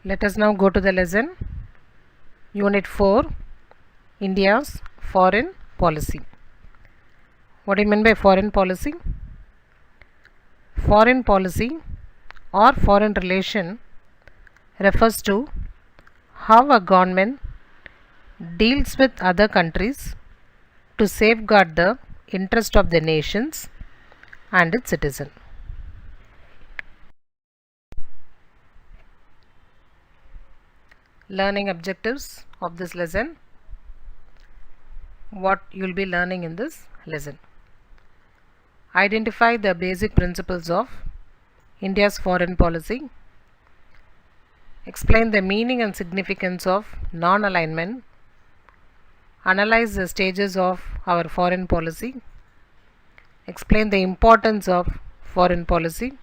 Let us now go to the lesson. Unit 4, India's Foreign Policy. What do you mean by foreign policy? Foreign policy or foreign relation refers to how a government deals with other countries to safeguard the interest of the nations and its citizens. Learning objectives of this lesson. What you will be learning in this lesson. Identify the basic principles of India's foreign policy. Explain the meaning and significance of non-alignment. Analyze the stages of our foreign policy. Explain the importance of foreign policy.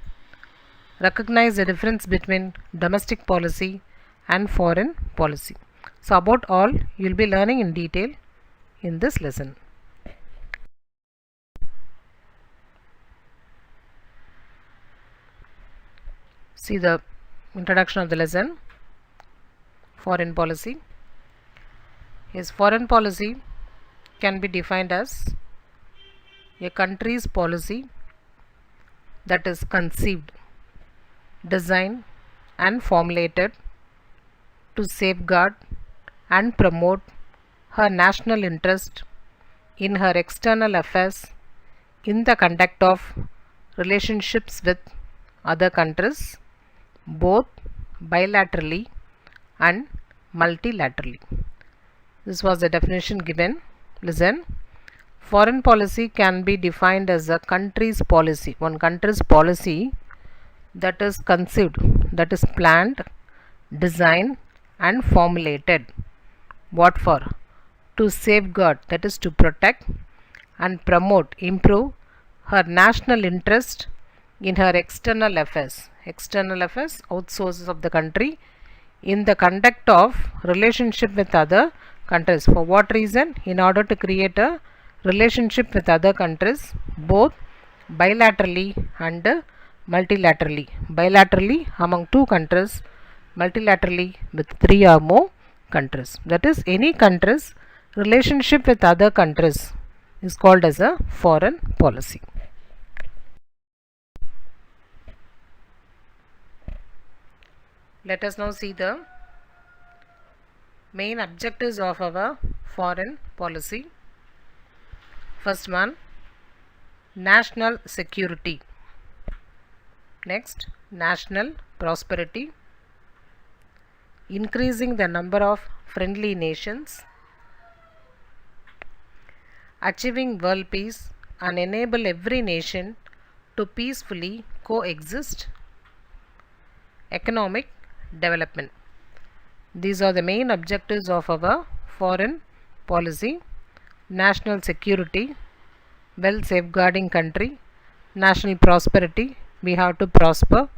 Recognize the difference between domestic policy and foreign policy. So about all you will be learning in detail in this lesson. See the introduction of the lesson. Foreign policy. Yes, foreign policy can be defined as a country's policy that is conceived, designed and formulated to safeguard and promote her national interest in her external affairs in the conduct of relationships with other countries, both bilaterally and multilaterally. This was the definition given. Listen. Foreign policy can be defined as a country's policy, one country's policy that is conceived, that is planned, designed and formulated. What for? To safeguard, that is to protect and promote, improve her national interest in her external affairs. External affairs, outsources of the country in the conduct of relationship with other countries. For what reason? In order to create a relationship with other countries, both bilaterally and multilaterally. Bilaterally among two countries, multilaterally with three or more countries. That is, any country's relationship with other countries is called as a foreign policy. Let us now see the main objectives of our foreign policy. First one, national security. Next, national prosperity. Increasing the number of friendly nations. Achieving world peace and enable every nation to peacefully coexist. Economic development. These are the main objectives of our foreign policy. National security, well safeguarding country. National prosperity, we have to prosper.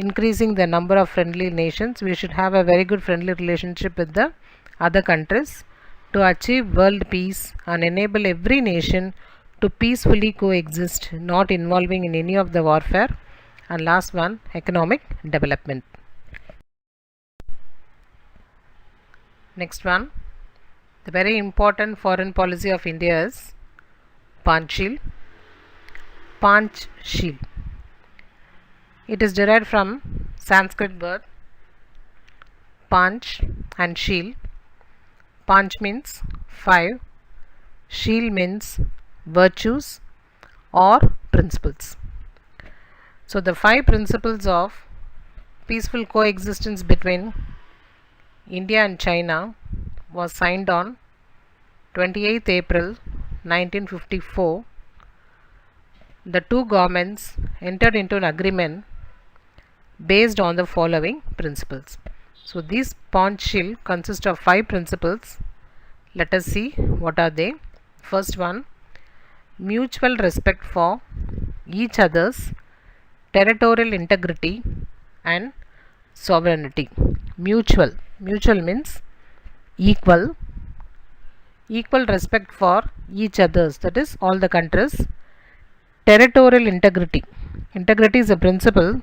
Increasing the number of friendly nations, we should have a very good friendly relationship with the other countries. To achieve world peace and enable every nation to peacefully coexist, not involving in any of the warfare. And last one, economic development. Next one, the very important foreign policy of India is Panchsheel. Panchsheel. It is derived from Sanskrit word Panch and Sheel. Panch means 5, Sheel means virtues or principles. So the 5 principles of peaceful coexistence between India and China was signed on 28th April 1954. The two governments entered into an agreement based on the following principles. So these Panchsheel consist of 5 principles. Let us see what are they. First one, mutual respect for each other's territorial integrity and sovereignty. Mutual means equal respect for each other's, that is all the countries. Territorial integrity is a principle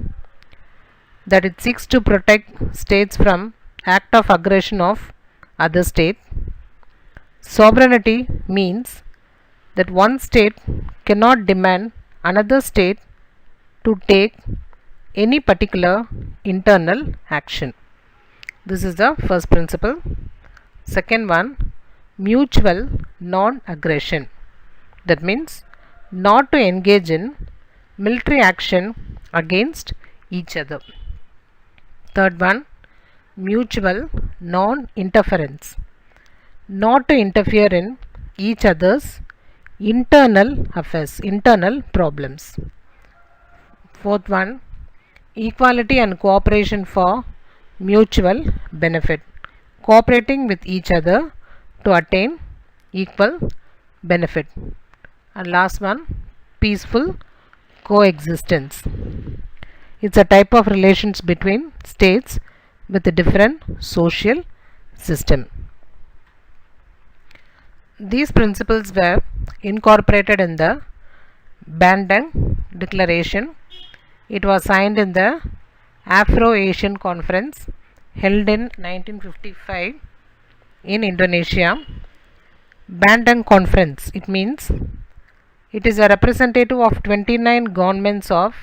that it seeks to protect states from act of aggression of other state. Sovereignty means that one state cannot demand another state to take any particular internal action. This is the first principle. Second one, mutual non-aggression. That means not to engage in military action against each other. Third one, mutual non-interference. Not to interfere in each other's internal affairs, internal problems. Fourth one, equality and cooperation for mutual benefit. Cooperating with each other to attain equal benefit. And last one, peaceful coexistence. It's a type of relations between states with a different social system. These principles were incorporated in the Bandung Declaration. It was signed in the Afro-Asian Conference held in 1955 in Indonesia. Bandung Conference, it means it is a representative of 29 governments of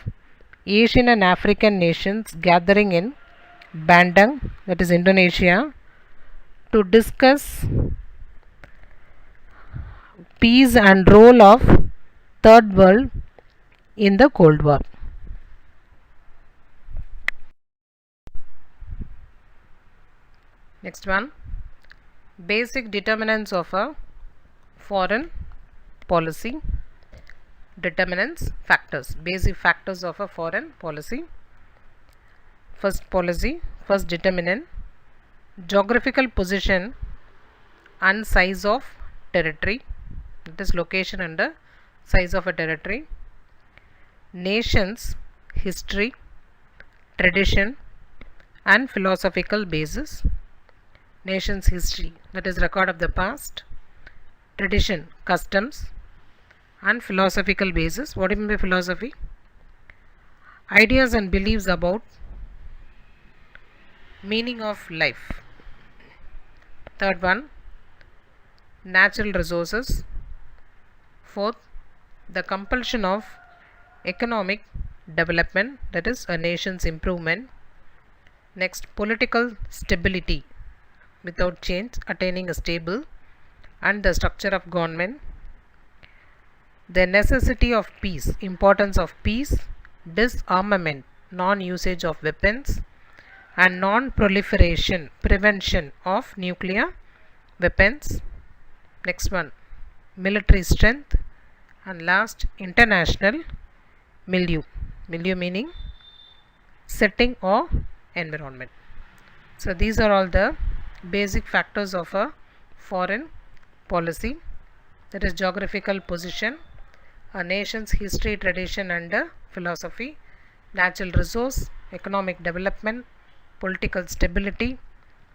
Asian and African nations gathering in Bandung, that is Indonesia, to discuss peace and role of Third World in the Cold War. Next one, basic determinants of a foreign policy. Determinants, factors, basic factors of a foreign policy. First determinant, geographical position and size of territory. That is location and the size of a territory. Nation's history, tradition and philosophical basis. Nation's history, that is record of the past. Tradition, customs and philosophical basis. What do you mean by philosophy? Ideas and beliefs about meaning of life. Third one, natural resources. Fourth, the compulsion of economic development, that is a nation's improvement. Next, political stability, without change, attaining a stable and the structure of government. The necessity of peace, importance of peace, disarmament, non-usage of weapons and non-proliferation, prevention of nuclear weapons. Next one, military strength. And last, international milieu. Milieu meaning setting or environment. So these are all the basic factors of a foreign policy, that is geographical position, a nation's history, tradition and philosophy, natural resource, economic development, political stability,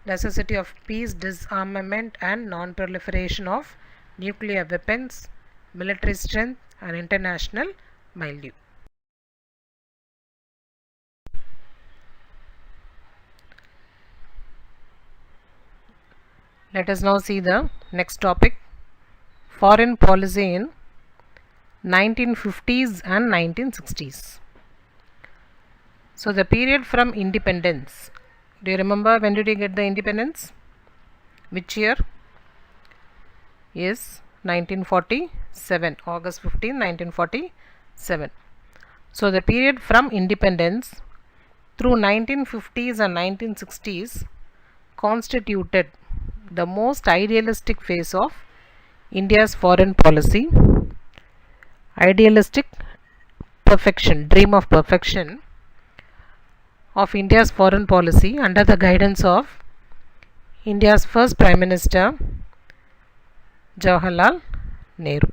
necessity of peace, disarmament and non-proliferation of nuclear weapons, military strength and international milieu. Let us now see the next topic, foreign policy in 1950s and 1960s. So the period from independence. Do you remember when did you get the independence? Which year? Yes, 1947, August 15, 1947. So the period from independence through 1950s and 1960s constituted the most idealistic phase of India's foreign policy. Idealistic perfection, dream of perfection of India's foreign policy under the guidance of India's first Prime Minister Jawaharlal Nehru.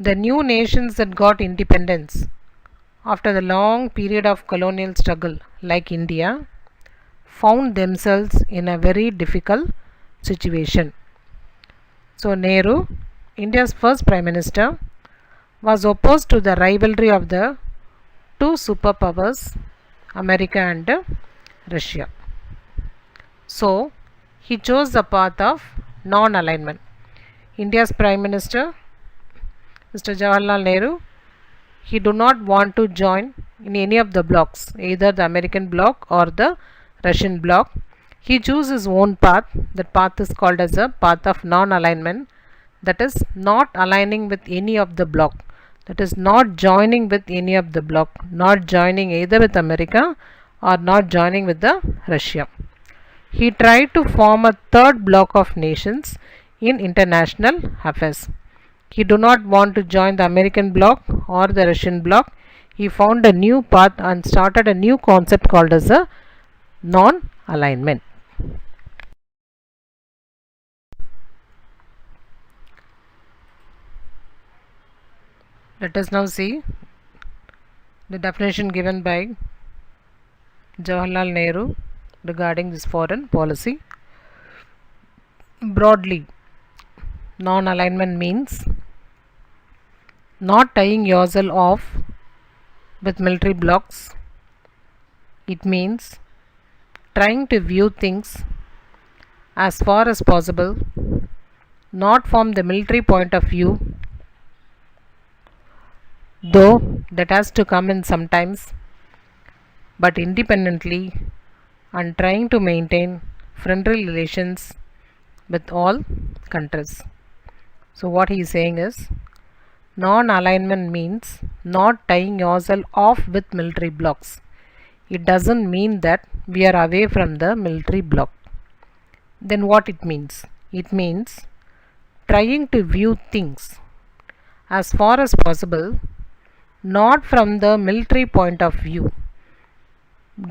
The new nations that got independence after the long period of colonial struggle, like India, found themselves in a very difficult situation. So Nehru, India's first Prime Minister, was opposed to the rivalry of the two superpowers, America and Russia. So he chose the path of non-alignment. India's Prime Minister, Mr. Jawaharlal Nehru, he do not want to join in any of the blocs, either the American bloc or the Russian bloc. He chose his own path. That path is called as a path of non-alignment, that is not aligning with any of the bloc, that is not joining with any of the bloc, not joining either with America or not joining with the Russia. He tried to form a third bloc of nations in international affairs. He do not want to join the American bloc or the Russian bloc. He found a new path and started a new concept called as a non-alignment. Let us now see the definition given by Jawaharlal Nehru regarding this foreign policy. Broadly, non-alignment means not tying yourself off with military blocs. It means trying to view things as far as possible, not from the military point of view, though that has to come in sometimes, but independently, and trying to maintain friendly relations with all countries. So what he is saying is, non-alignment means not tying yourself off with military blocs. It doesn't mean that we are away from the military bloc. Then what it means? It means trying to view things as far as possible, not from the military point of view.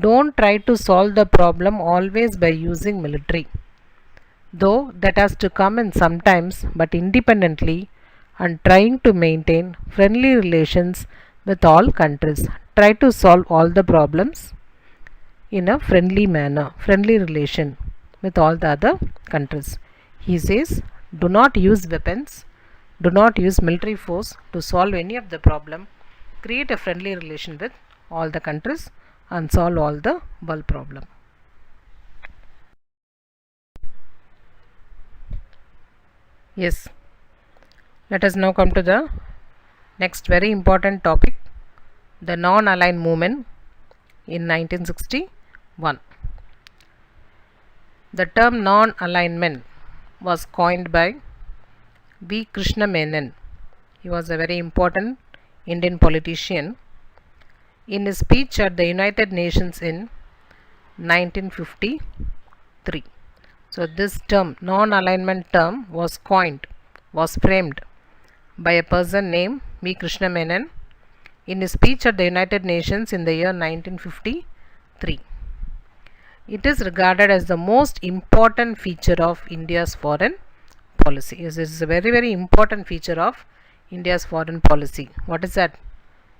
Don't try to solve the problem always by using military, though that has to come in sometimes, but independently, and trying to maintain friendly relations with all countries. Try to solve all the problems in a friendly manner, friendly relation with all the other countries. He says, do not use weapons, do not use military force to solve any of the problem. Create a friendly relation with all the countries and solve all the world problem. Yes, let us now come to the next very important topic, the non-aligned movement in 1961. The term non-alignment was coined by V. Krishna Menon. He was a very important Indian politician. In his speech at the United Nations in 1953. So this term, non-alignment term, was coined, was framed by a person named V. Krishna Menon in his speech at the United Nations in the year 1953. It is regarded as the most important feature of India's foreign policy. Yes, it is a very, very important feature of India's foreign policy. What is that?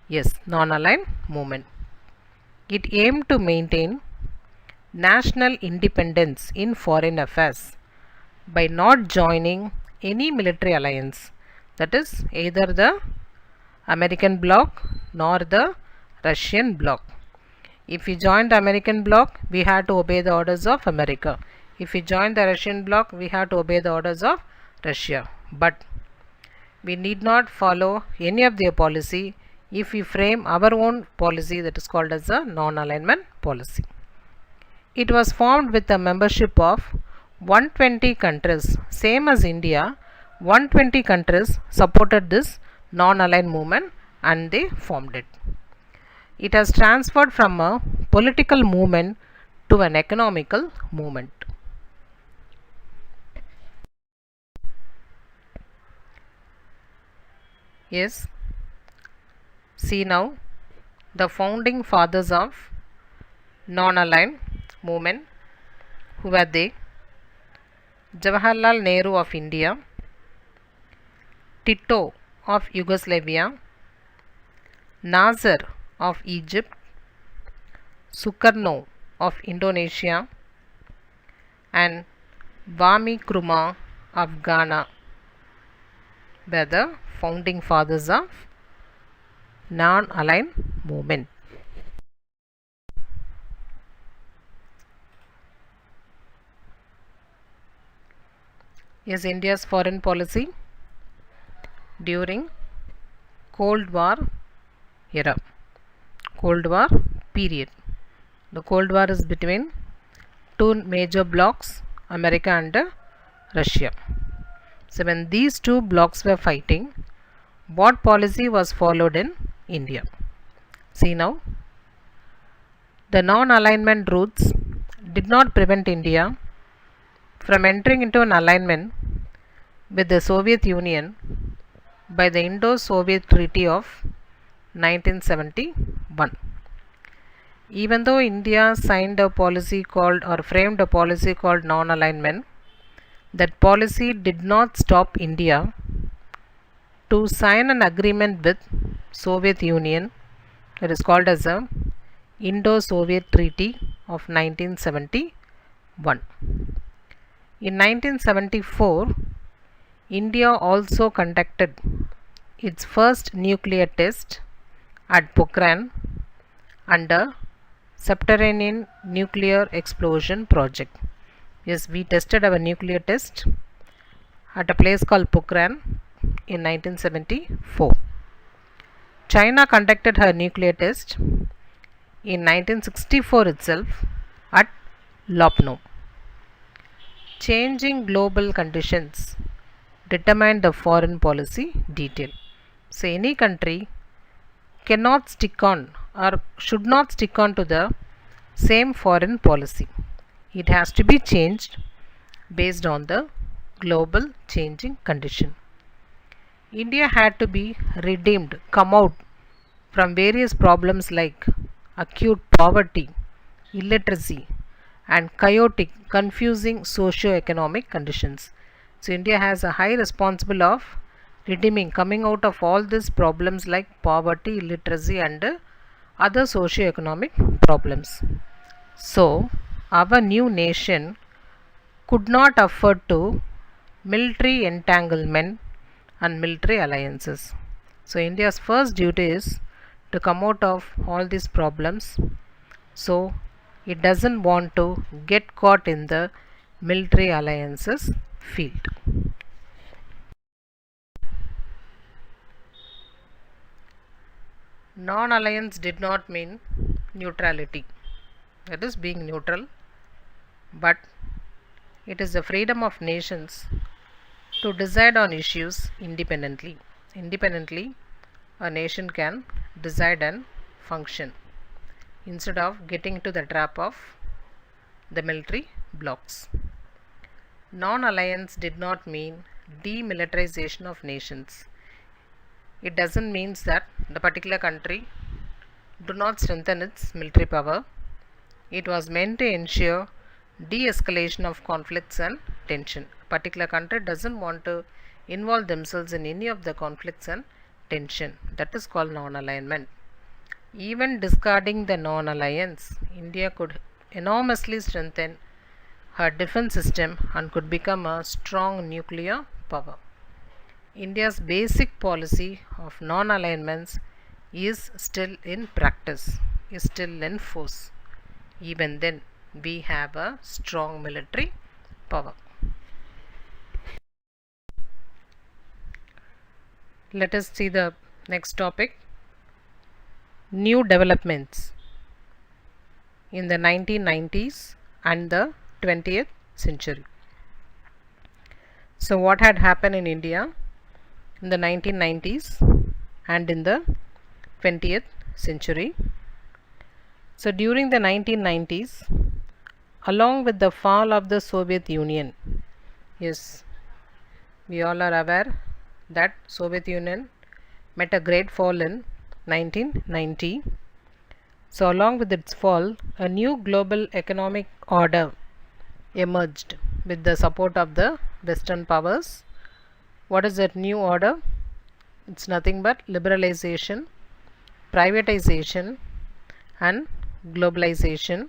Yes, non-aligned movement. It aimed to maintain national independence in foreign affairs by not joining any military alliance, that is either the American bloc nor the Russian bloc. If we join the American bloc, we have to obey the orders of America. If we join the Russian bloc, we have to obey the orders of Russia. But we need not follow any of their policy if we frame our own policy, that is called as a non-alignment policy. It was formed with a membership of 120 countries, same as India. 120 countries supported this non-aligned movement and they formed it. It has transferred from a political movement to an economical movement. Yes. See now, the founding fathers of non-aligned movement, who were they? Jawaharlal Nehru of India, Tito of Yugoslavia, Nasser of Egypt, Sukarno of Indonesia, and Kwame Nkrumah of Ghana were the founding fathers of non-aligned movement. is India's foreign policy during Cold War era, Cold War period. The Cold War is between two major blocs, America and Russia. So when these two blocs were fighting, what policy was followed in India? See now, the non-alignment routes did not prevent India from entering into an alignment with the Soviet Union by the Indo-Soviet Treaty of 1971. Even though India signed a policy called or framed a policy called non-alignment, that policy did not stop India to sign an agreement with Soviet Union that is called as a Indo-Soviet Treaty of 1971. In 1974, India also conducted its first nuclear test at Pokhran under Subterranean Nuclear Explosion Project. Yes, we tested our nuclear test at a place called Pokhran in 1974. China conducted her nuclear test in 1964 itself at Lopno. Changing global conditions determine the foreign policy detail. So any country cannot stick on or should not stick on to the same foreign policy. It has to be changed based on the global changing condition. India had to be redeemed, come out from various problems like acute poverty, illiteracy, and chaotic, confusing socio-economic conditions. So India has a high responsibility of redeeming, coming out of all these problems like poverty, illiteracy, and other socio-economic problems. So our new nation could not afford to military entanglement and military alliances. So India's first duty is to come out of all these problems. So it doesn't want to get caught in the military alliances field. Non-alliance did not mean neutrality, that is being neutral, but it is the freedom of nations to decide on issues independently. Independently, a nation can decide and function instead of getting into the trap of the military blocs. Non-alliance did not mean demilitarization of nations. It doesn't mean that the particular country do not strengthen its military power. It was meant to ensure de-escalation of conflicts and tension. A particular country doesn't want to involve themselves in any of the conflicts and tension. That is called non-alignment. Even discarding the non-alliance, India could enormously strengthen her defense system and could become a strong nuclear power. India's basic policy of non-alignments is still in practice, is still in force. Even then, we have a strong military power. Let us see the next topic. New developments in the 1990s and the 20th century. So what had happened in India in the 1990s and in the 20th century? So during the 1990s, along with the fall of the Soviet Union, yes, we all are aware that Soviet Union met a great fall in 1990. So along with its fall, a new global economic order emerged with the support of the Western powers. What is that new order? It's nothing but liberalization, privatization, and globalization.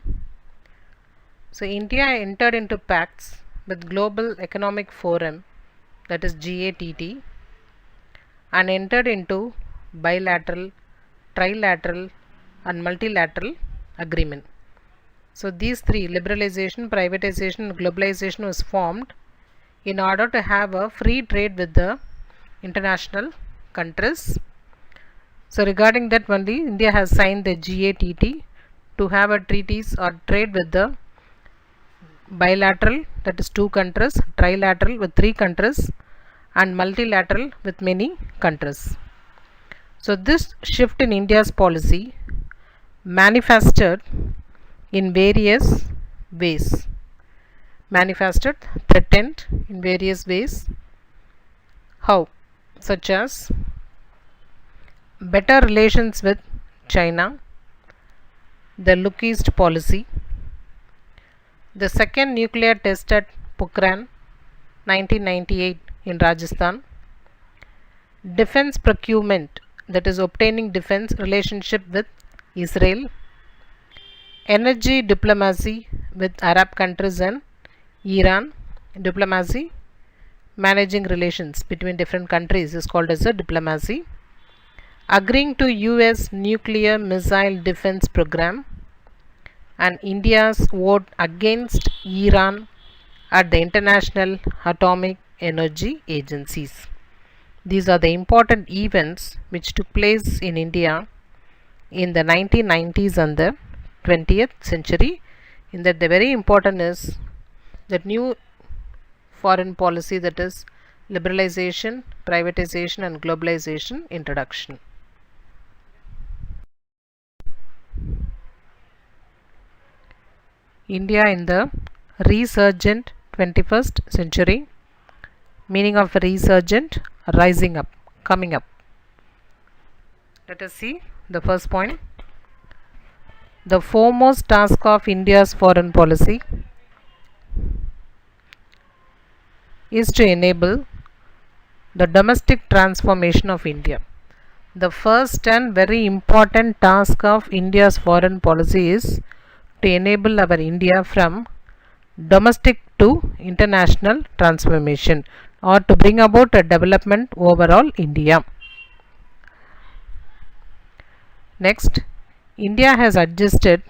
So India entered into pacts with Global Economic Forum, that is GATT, and entered into bilateral, trilateral, and multilateral agreement. So these three, liberalization, privatization, and globalization, was formed in order to have a free trade with the international countries. So regarding that only, India has signed the GATT to have a treaties or trade with the bilateral, that is 2 countries, trilateral with 3 countries, and multilateral with many countries. So this shift in India's policy manifested in various ways. Manifested, threatened in various ways. How? Such as better relations with China, the Look East policy, the second nuclear test at Pokhran 1998 in Rajasthan, defense procurement, that is obtaining defense relationship with Israel, energy diplomacy with Arab countries and Iran. Diplomacy, managing relations between different countries, is called as a diplomacy. Agreeing to US nuclear missile defense program, and India's vote against Iran at the International Atomic Energy Agencies. These are the important events which took place in India in the 1990s and the 20th century. In that, the very important is that new foreign policy, that is liberalization, privatization and globalization introduction. India in the resurgent 21st century. Meaning of resurgent, rising up, coming up. Let us see the first point. The foremost task of India's foreign policy is to enable the domestic transformation of India. The first and very important task of India's foreign policy is to enable our India from domestic to international transformation, or to bring about a development overall India. Next, India has adjusted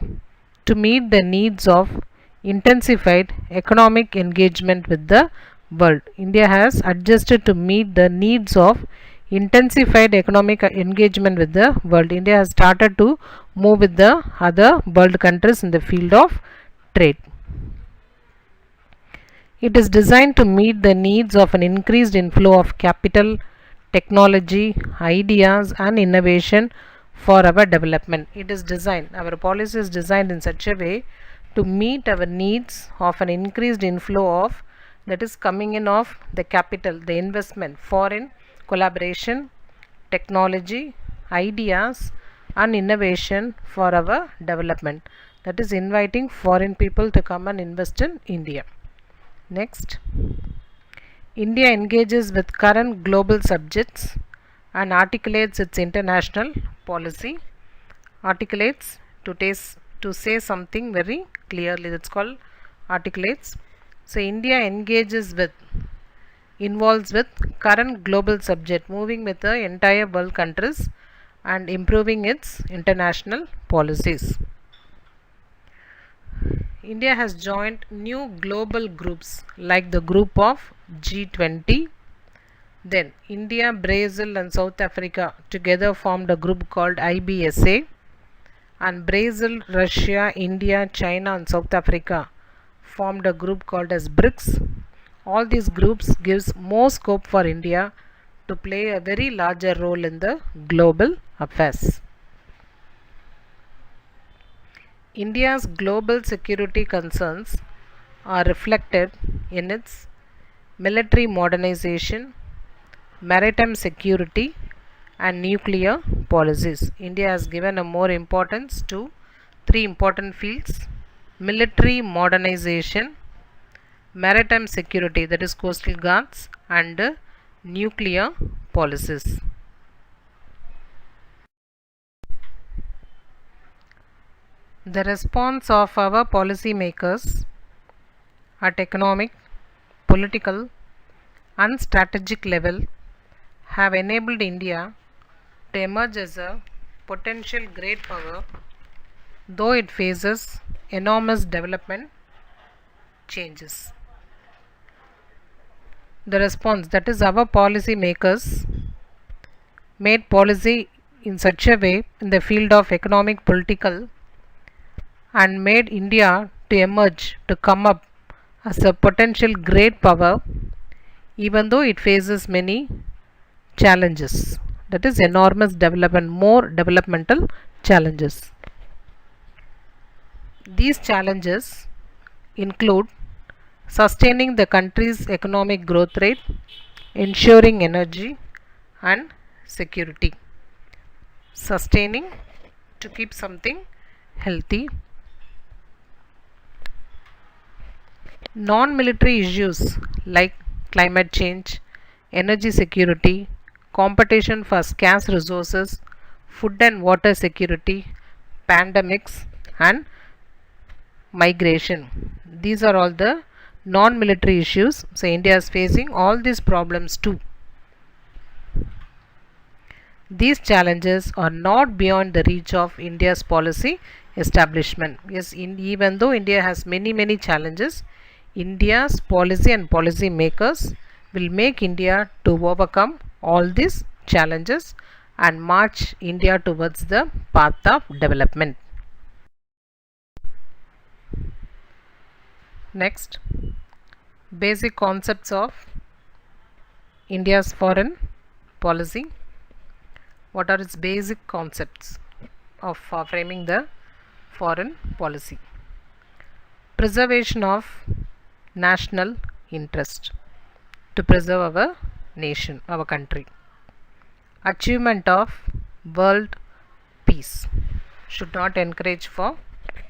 to meet the needs of intensified economic engagement with the world. India has adjusted to meet the needs of intensified economic engagement with the world. India has started to move with the other world countries in the field of trade. It is designed to meet the needs of an increased inflow of capital, technology, ideas and innovation for our development. It is designed, our policy is designed in such a way to meet our needs of an increased inflow of, that is coming in of the capital, the investment, foreign collaboration, technology, ideas and innovation for our development. That is inviting foreign people to come and invest in India. Next, India engages with current global subjects and articulates its international policy. Articulates, to say something very clearly, that's called articulates. So India involves with current global subject, moving with the entire world countries and improving its international policies. India has joined new global groups like the group of G20. Then India, Brazil and South Africa together formed a group called IBSA, and Brazil, Russia, India, China and South Africa formed a group called as BRICS. All these groups gives more scope for India to play a very larger role in the global affairs. India's global security concerns are reflected in its military modernization, maritime security and nuclear policies. India has given a more importance to 3 important fields: military modernization, maritime security, that is coastal guards, and nuclear policies. The response of our policy makers at economic, political and strategic level have enabled India to emerge as a potential great power, though it faces enormous development changes. The response, that is our policy makers made policy in such a way in the field of economic, political, and made India to emerge, to come up as a potential great power, even though it faces many challenges. That is enormous development, more developmental challenges. These challenges include sustaining the country's economic growth rate, ensuring energy and security. Sustaining, to keep something healthy. Non-military issues like climate change, energy security, competition for scarce resources, food and water security, pandemics and migration. These are all the non-military issues. So India is facing all these problems too. These challenges are not beyond the reach of India's policy establishment. Yes, even though India has many challenges, India's policy and policy makers will make India to overcome all these challenges and march India towards the path of development. Next, basic concepts of India's foreign policy. What are its basic concepts of framing the foreign policy? Preservation of national interest, to preserve our nation, our country. Achievement of world peace, should not encourage for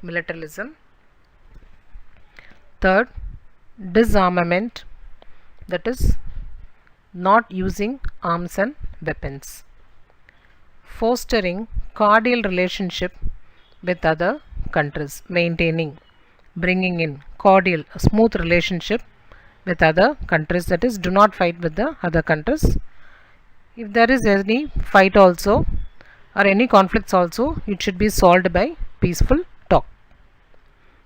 militarism. Third, disarmament, that is not using arms and weapons. Fostering cordial relationship with other countries, maintaining, bringing in cordial, smooth relationship with other countries, that is do not fight with the other countries. If there is any fight also or any conflicts also, it should be solved by peaceful talk.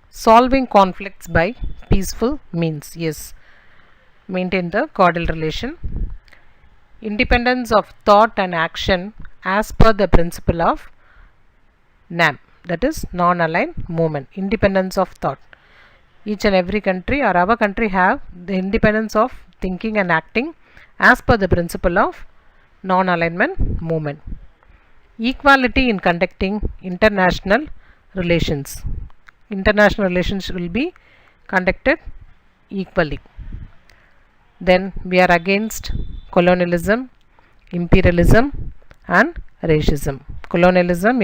Solving conflicts by peaceful means, yes, maintain the cordial relation. Independence of thought and action as per the principle of NAM, that is non-aligned movement. Independence of thought. Each and every country or our country have the independence of thinking and acting as per the principle of non-alignment movement. Equality in conducting international relations. International relations will be conducted equally. Then we are against colonialism, imperialism and racism. Colonialism,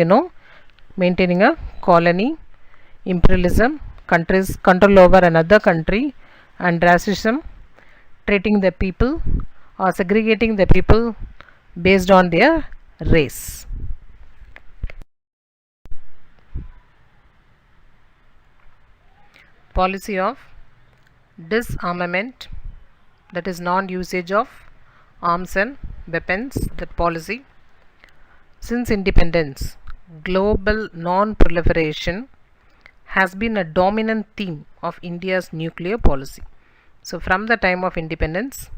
maintaining a colony. Imperialism, countries control over another country. And racism, treating the people or segregating the people based on their race. Policy of disarmament, that is non-usage of arms and weapons. That policy, since independence, global non-proliferation has been a dominant theme of India's nuclear policy. So from the time of independence,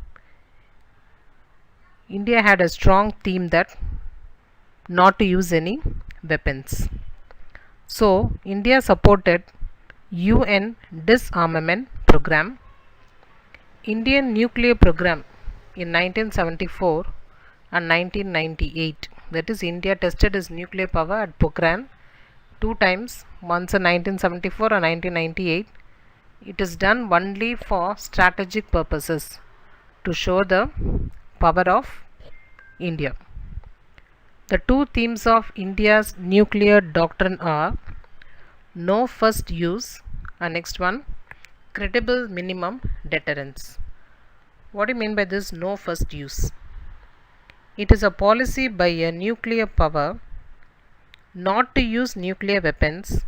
India had a strong theme that not to use any weapons. So India supported UN disarmament program, Indian nuclear program in 1974 and 1998. That is, India tested its nuclear power at Pokhran two times, once in 1974 and 1998. It is done only for strategic purposes, to show the power of India. The two themes of India's nuclear doctrine are no first use and next one, credible minimum deterrence. What do you mean by this no first use? It is a policy by a nuclear power not to use nuclear weapons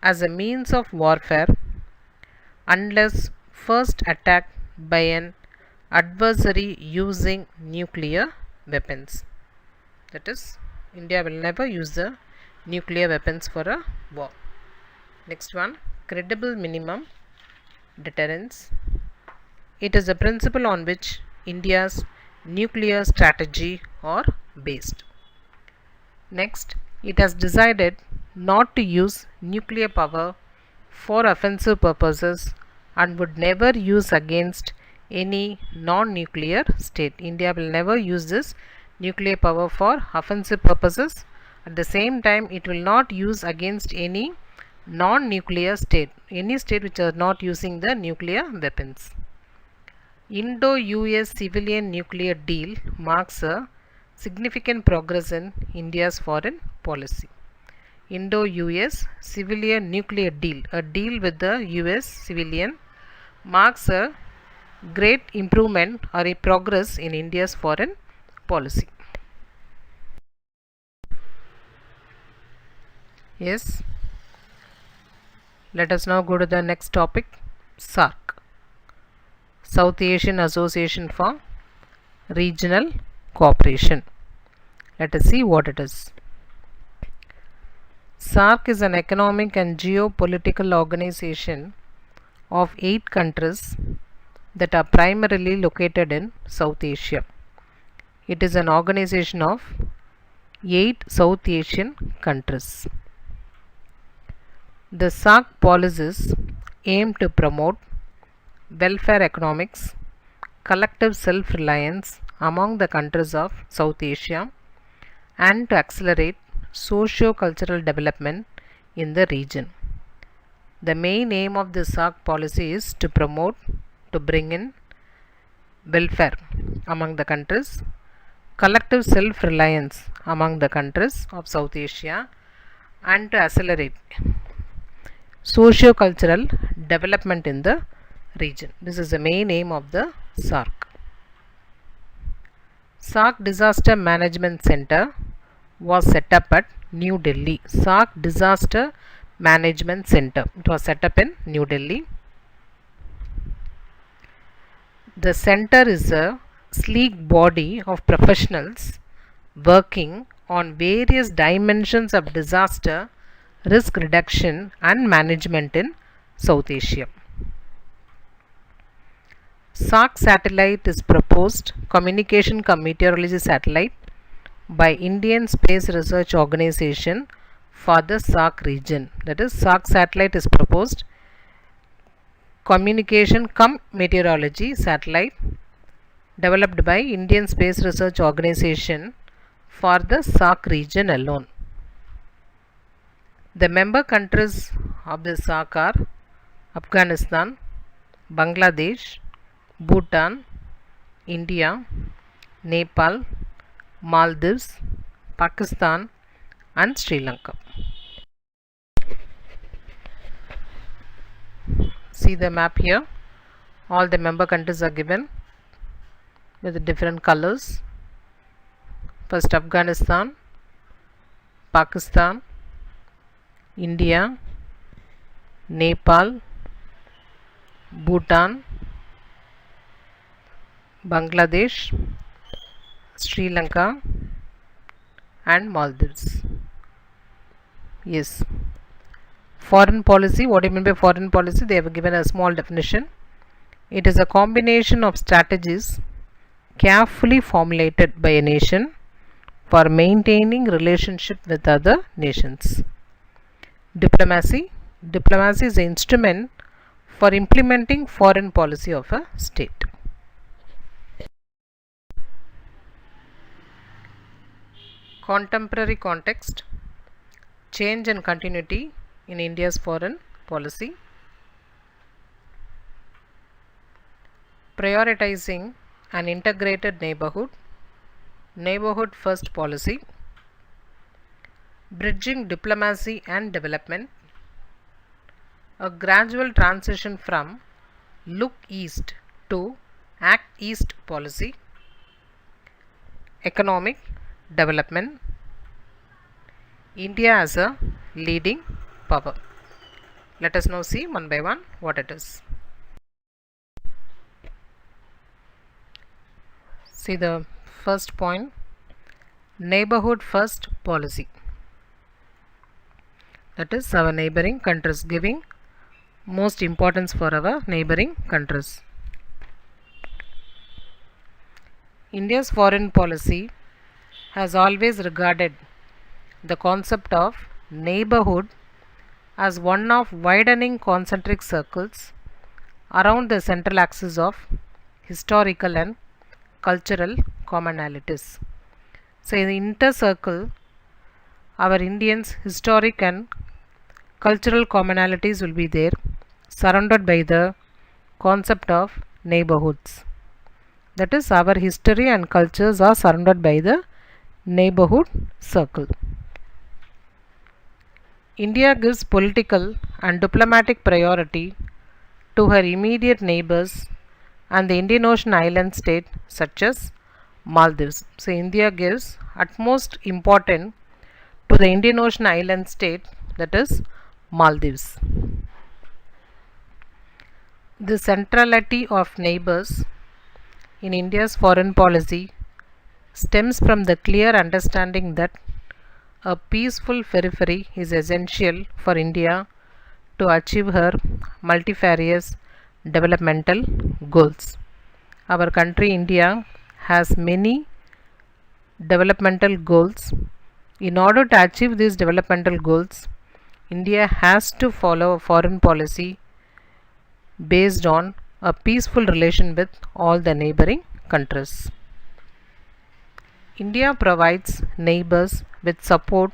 as a means of warfare unless first attacked by an adversary using nuclear weapons. That is, India will never use the nuclear weapons for a war. Next one, credible minimum deterrence. It is a principle on which India's nuclear strategy are based. Next, it has decided not to use nuclear power for offensive purposes and would never use against any non-nuclear state. India will never use this nuclear power for offensive purposes. At the same time, it will not use against any non-nuclear state, any state which are not using the nuclear weapons. Indo-US civilian nuclear deal marks a significant progress in India's foreign policy. Indo-US civilian nuclear deal, a deal with the US civilian, marks a great improvement or a progress in India's foreign policy. Yes. Let us now go to the next topic, SAARC, South Asian Association for Regional Cooperation. Let us see what it is. SAARC is an economic and geopolitical organization of 8 countries that are primarily located in South Asia. It is an organization of 8 South Asian countries. The SAARC policies aim to promote welfare economics, collective self-reliance among the countries of South Asia, and to accelerate socio-cultural development in the region. The main aim of the SAARC policy is to bring in welfare among the countries, collective self-reliance among the countries of South Asia, and to accelerate socio-cultural development in the region. This is the main aim of the SAARC. SAARC Disaster Management Center was set up at New Delhi. SAARC Disaster Management Center. It was set up in New Delhi. The center is a sleek body of professionals working on various dimensions of disaster risk reduction and management in South Asia. SAARC satellite is proposed communication cum meteorology satellite by Indian Space Research Organization for the SAARC region. That is, SAARC satellite is proposed communication cum meteorology satellite developed by Indian Space Research Organization for the SAARC region alone. The member countries of the SAARC are Afghanistan, Bangladesh, Bhutan, India, Nepal, Maldives, Pakistan, and Sri Lanka. See the map here. All the member countries are given with different colors. First, Afghanistan, Pakistan, India, Nepal, Bhutan, Bangladesh, Sri Lanka, and Maldives. Yes. Foreign policy. What do you mean by foreign policy? They have given a small definition. It is a combination of strategies carefully formulated by a nation for maintaining relationship with other nations. Diplomacy. Diplomacy is an instrument for implementing foreign policy of a state. Contemporary context. Change and continuity in India's foreign policy. Prioritizing an integrated neighborhood. Neighborhood first policy. Bridging diplomacy and development. A gradual transition from look east to act east policy. Economic development. India as a leading power. Let us now see one by one what it is. See the first point, neighborhood first policy. That is our neighboring countries, giving most importance for our neighboring countries. India's foreign policy has always regarded the concept of neighborhood as one of widening concentric circles around the central axis of historical and cultural commonalities. So, in the inner circle, our Indians' historic and cultural commonalities will be there, surrounded by the concept of neighborhoods. That is, our history and cultures are surrounded by the neighborhood circle. India gives political and diplomatic priority to her immediate neighbors and the Indian Ocean island state such as Maldives. So, India gives utmost importance to the Indian Ocean island state, that is Maldives. The centrality of neighbors in India's foreign policy stems from the clear understanding that a peaceful periphery is essential for India to achieve her multifarious developmental goals. Our country India has many developmental goals. In order to achieve these developmental goals, India has to follow a foreign policy based on a peaceful relation with all the neighboring countries. India provides neighbors with support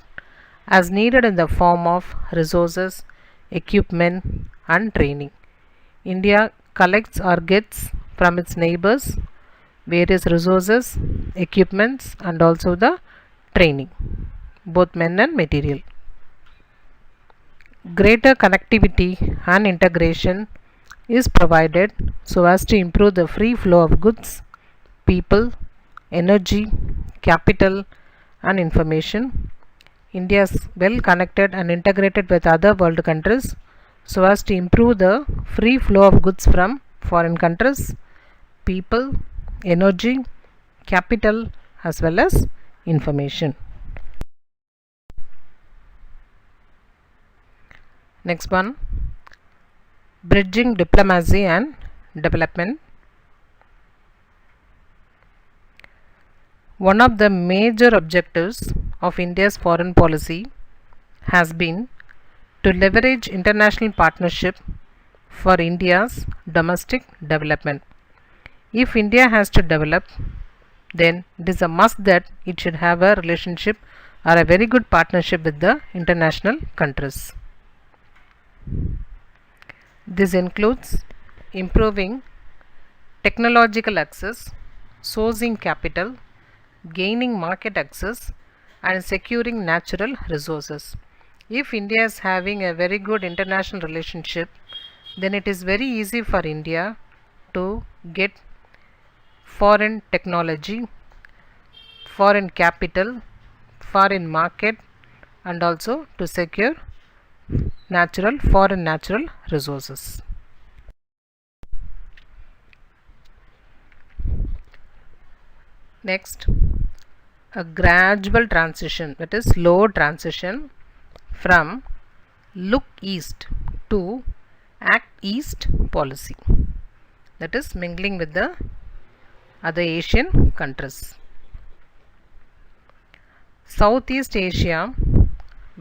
as needed in the form of resources, equipment, and training. India collects or gets from its neighbors various resources, equipments, and also the training, both men and material. Greater connectivity and integration is provided so as to improve the free flow of goods, people, energy, capital, and information. India is well connected and integrated with other world countries so as to improve the free flow of goods from foreign countries, people, energy, capital, as well as information. Next one, bridging diplomacy and development. One of the major objectives of India's foreign policy has been to leverage international partnership for India's domestic development. If India has to develop, then it is a must that it should have a relationship or a very good partnership with the international countries. This includes improving technological access, sourcing capital, gaining market access, and securing natural resources. If India is having a very good international relationship, then it is very easy for India to get foreign technology, foreign capital, foreign market, and also to secure foreign natural resources. Next, a gradual transition, that is slow transition from look east to act east policy, that is mingling with the other Asian countries. Southeast Asia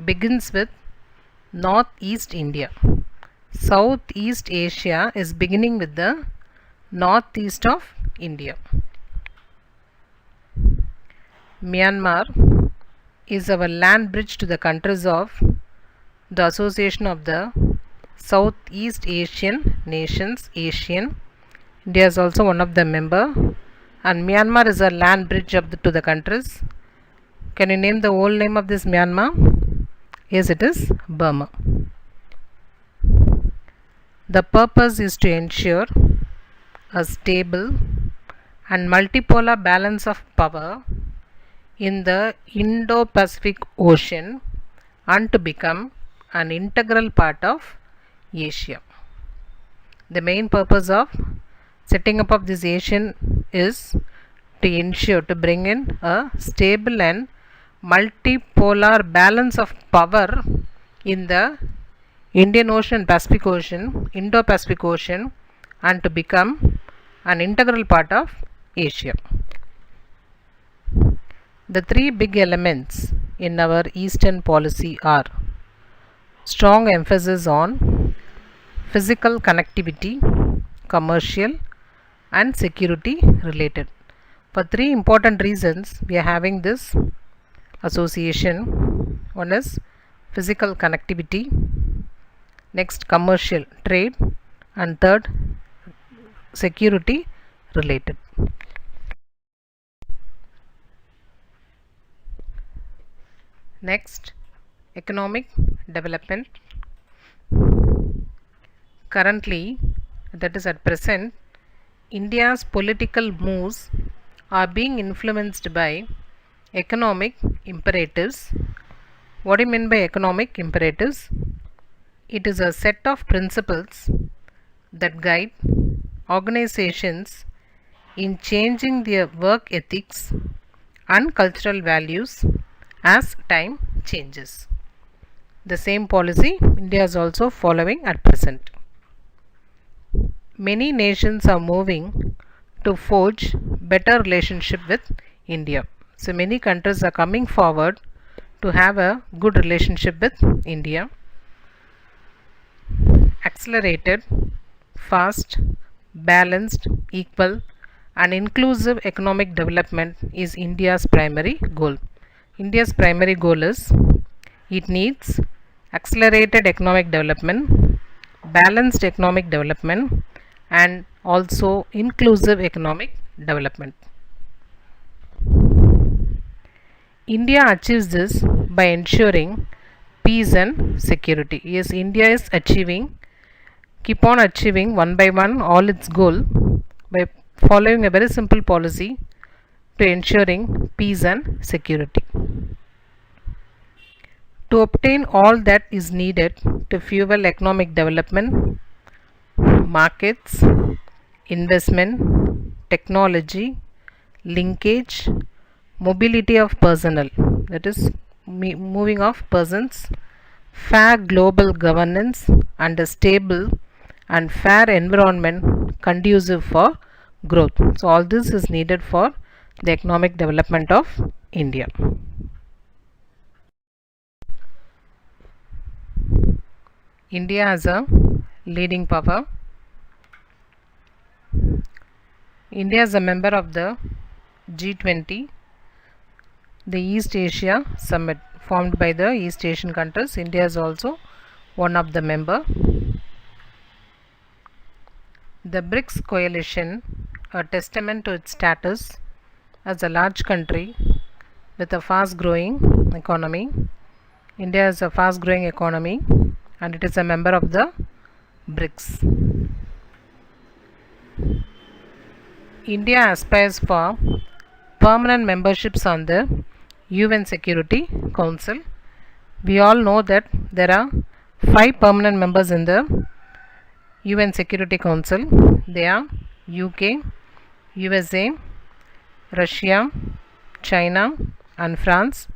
begins with Northeast India. Southeast Asia is beginning with the northeast of India. Myanmar is our land bridge to the countries of the Association of the Southeast Asian Nations, ASEAN. India is also one of the member, and Myanmar is a land bridge to the countries. Can you name the whole name of this Myanmar? Yes, it is Burma. The purpose is to ensure a stable and multipolar balance of power in the Indo-Pacific Ocean and to become an integral part of Asia. The main purpose of setting up of this ASEAN is to ensure, to bring in a stable and multipolar balance of power in the Indian Ocean, Pacific Ocean, Indo-Pacific Ocean, and to become an integral part of Asia. The three big elements in our Eastern policy are strong emphasis on physical connectivity, commercial and security related. For three important reasons we are having this association. One is physical connectivity, next commercial trade, and third security related. Next, economic development. Currently, that is at present, India's political moves are being influenced by economic imperatives. What do you mean by economic imperatives? It is a set of principles that guide organizations in changing their work ethics and cultural values as time changes. The same policy India is also following at present. Many nations are moving to forge better relationship with India. So many countries are coming forward to have a good relationship with India. Accelerated, fast, balanced, equal and inclusive economic development is India's primary goal. India's primary goal is it needs accelerated economic development, balanced economic development and also inclusive economic development. India achieves this by ensuring peace and security. Yes, India is keep on achieving one by one all its goal by following a very simple policy to ensuring peace and security. To obtain all that is needed to fuel economic development, markets, investment, technology, linkage, mobility of personnel, that is moving of persons, fair global governance and a stable and fair environment conducive for growth. So all this is needed for the economic development of India. India has a leading power. India is a member of the G20, the East Asia Summit formed by the East Asian countries. India is also one of the member. The BRICS coalition, a testament to its status as a large country with a fast growing economy. India is a fast growing economy and it is a member of the BRICS. India aspires for permanent memberships on the UN Security Council. We all know that there are 5 permanent members in the UN Security Council. They are UK, USA, Russia, China and France.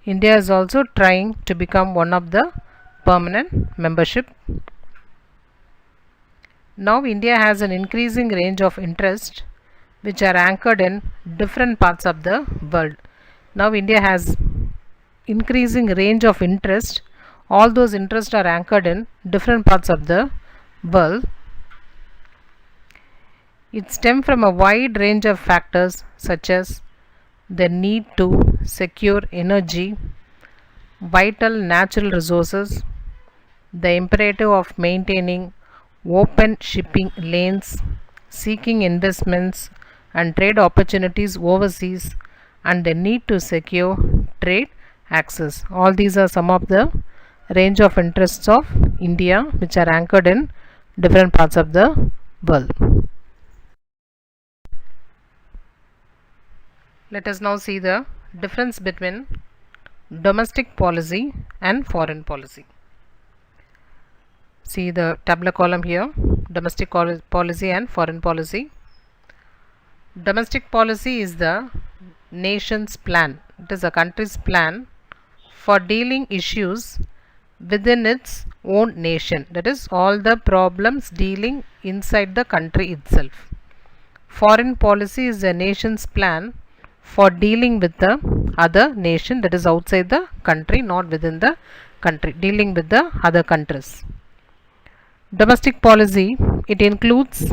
India is also trying to become one of the permanent membership. Now India has an increasing range of interests which are anchored in different parts of the world. Now India has increasing range of interest. All those interests are anchored in different parts of the world. It stems from a wide range of factors such as the need to secure energy, vital natural resources, the imperative of maintaining open shipping lanes, seeking investments and trade opportunities overseas, and the need to secure trade access. All these are some of the range of interests of India which are anchored in different parts of the world. Let us now see the difference between domestic policy and foreign policy. See the tabular column here, domestic policy and foreign policy. Domestic policy is the nation's plan. It is a country's plan for dealing issues within its own nation. That is all the problems dealing inside the country itself. Foreign policy is a nation's plan for dealing with the other nation, that is outside the country, not within the country, dealing with the other countries. Domestic policy, it includes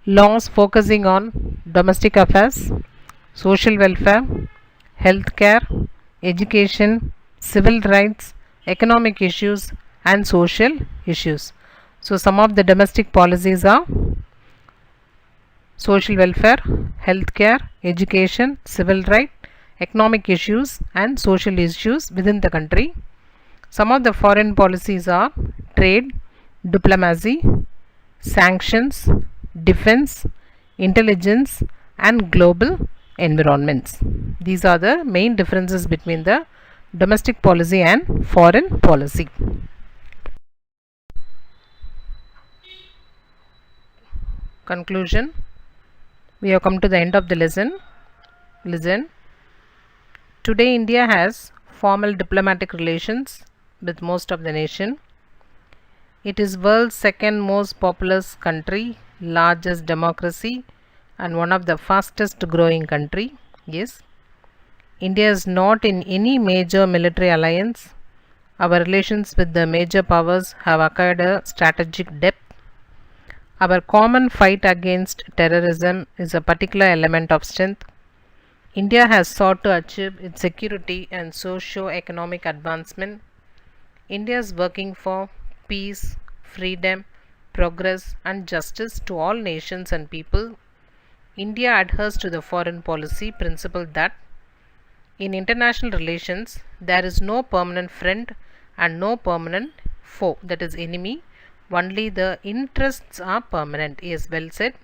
laws focusing on domestic affairs, social welfare, health care, education, civil rights, economic issues, and social issues. So, some of the domestic policies are social welfare, health care, education, civil rights, economic issues, and social issues within the country. Some of the foreign policies are trade, diplomacy, sanctions, defense, intelligence, and global environments. These are the main differences between the domestic policy and foreign policy. Conclusion. We have come to the end of the lesson. Listen. Today India has formal diplomatic relations with most of the nation. It is world's second most populous country, largest democracy, and one of the fastest growing country. Yes. India is not in any major military alliance. Our relations with the major powers have acquired a strategic depth. Our common fight against terrorism is a particular element of strength. India has sought to achieve its security and socio-economic advancement. India is working for peace, freedom, progress, and justice to all nations and people. India adheres to the foreign policy principle that in international relations there is no permanent friend and no permanent foe, that is enemy. Only the interests are permanent. Yes, well said.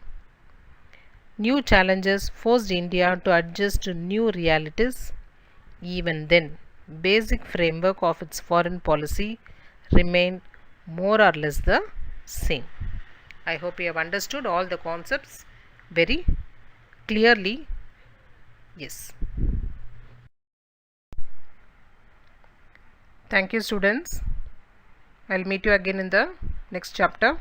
New challenges forced India to adjust to new realities. Even then, basic framework of its foreign policy remained more or less the same. I hope you have understood all the concepts very clearly. Yes. Thank you, students. I'll meet you again in the next chapter.